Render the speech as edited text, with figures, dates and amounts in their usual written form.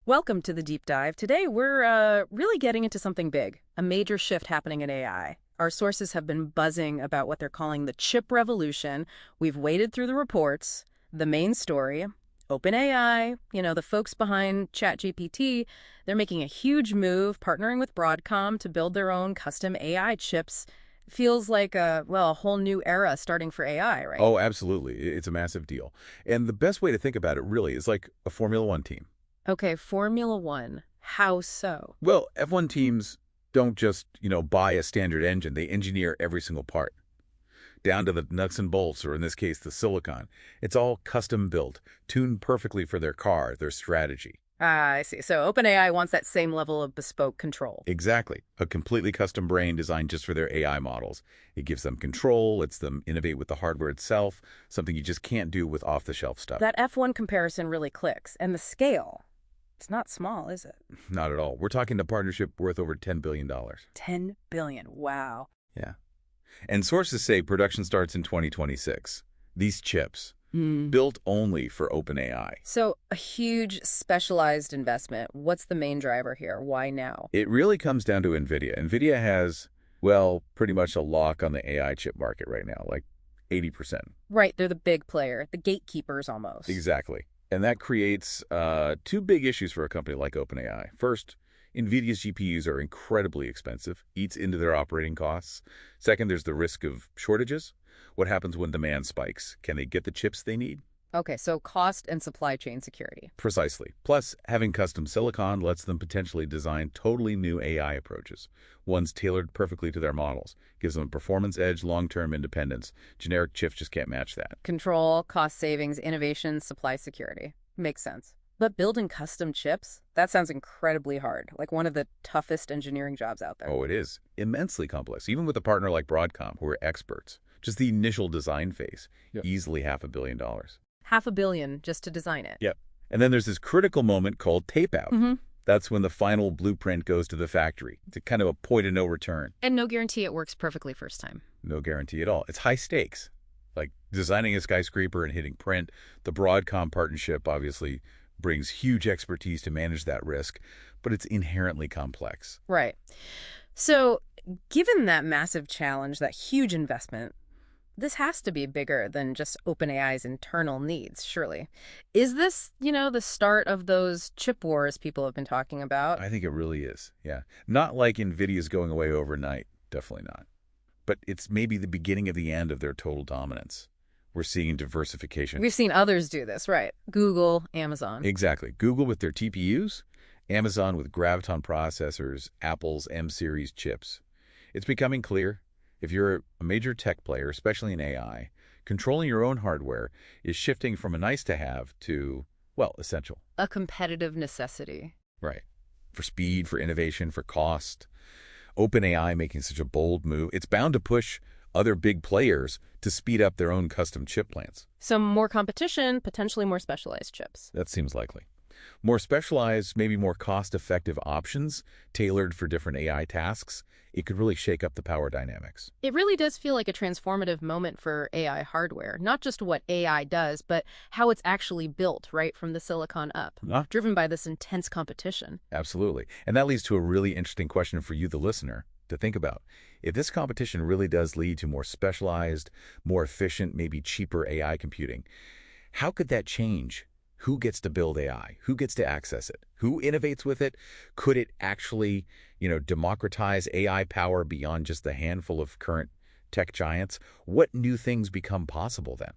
Welcome to the deep dive. Today, we're really getting into something big, a major shift happening in AI. Our sources have been buzzing about what they're calling the chip revolution. We've waded through the reports, the main story. OpenAI, the folks behind ChatGPT, they're making a huge move, partnering with Broadcom to build their own custom AI chips. Feels like a whole new era starting for AI, right? Oh, absolutely. It's a massive deal. And the best way to think about it really is like a Formula One team. Okay, Formula One. How so? Well, F1 teams don't just, buy a standard engine. They engineer every single part, down to the nuts and bolts, or in this case, the silicon. It's all custom built, tuned perfectly for their car, their strategy. Ah, I see. So OpenAI wants that same level of bespoke control. Exactly. A completely custom brain designed just for their AI models. It gives them control, lets them innovate with the hardware itself, something you just can't do with off-the-shelf stuff. That F1 comparison really clicks. And the scale, it's not small, is it? Not at all. We're talking a partnership worth over $10 billion. 10 billion. Wow. Yeah. And sources say production starts in 2026. These chips, Hmm. built only for OpenAI. So a huge specialized investment. What's the main driver here? Why now? It really comes down to Nvidia. Nvidia has, well, pretty much a lock on the AI chip market right now, like 80%. Right, they're the big player, the gatekeepers almost. Exactly. And that creates two big issues for a company like OpenAI. First, NVIDIA's GPUs are incredibly expensive, eats into their operating costs. Second, there's the risk of shortages. What happens when demand spikes? Can they get the chips they need? Okay, so cost and supply chain security. Precisely. Plus, having custom silicon lets them potentially design totally new AI approaches, ones tailored perfectly to their models. Gives them a performance edge, long-term independence. Generic chips just can't match that. Control, cost savings, innovation, supply security. Makes sense. But building custom chips, that sounds incredibly hard, like one of the toughest engineering jobs out there. Oh, it is. Immensely complex, even with a partner like Broadcom, who are experts. Just the initial design phase, easily $500 million. $500 million just to design it. Yep. And then there's this critical moment called tape-out. Mm-hmm. That's when the final blueprint goes to the factory. It's kind of a point of no return. And no guarantee it works perfectly first time. No guarantee at all. It's high stakes, like designing a skyscraper and hitting print. The Broadcom partnership obviously brings huge expertise to manage that risk, but it's inherently complex. Right. So, given that massive challenge, that huge investment, this has to be bigger than just OpenAI's internal needs, surely. Is this, the start of those chip wars people have been talking about? I think it really is, yeah. Not like NVIDIA's going away overnight. Definitely not. But it's maybe the beginning of the end of their total dominance. We're seeing diversification. We've seen others do this, right? Google, Amazon. Exactly. Google with their TPUs, Amazon with Graviton processors, Apple's M-series chips. It's becoming clear, if you're a major tech player, especially in AI, controlling your own hardware is shifting from a nice-to-have to, well, essential. A competitive necessity. Right. For speed, for innovation, for cost. OpenAI making such a bold move, it's bound to push other big players to speed up their own custom chip plants. Some more competition, potentially more specialized chips. That seems likely. More specialized, maybe more cost-effective options tailored for different AI tasks. It could really shake up the power dynamics. It really does feel like a transformative moment for AI hardware. Not just what AI does, but how it's actually built right from the silicon up, driven by this intense competition. Absolutely. And that leads to a really interesting question for you, the listener, to think about. If this competition really does lead to more specialized, more efficient, maybe cheaper AI computing, how could that change? Who gets to build AI? Who gets to access it? Who innovates with it? Could it actually, democratize AI power beyond just the handful of current tech giants? What new things become possible then?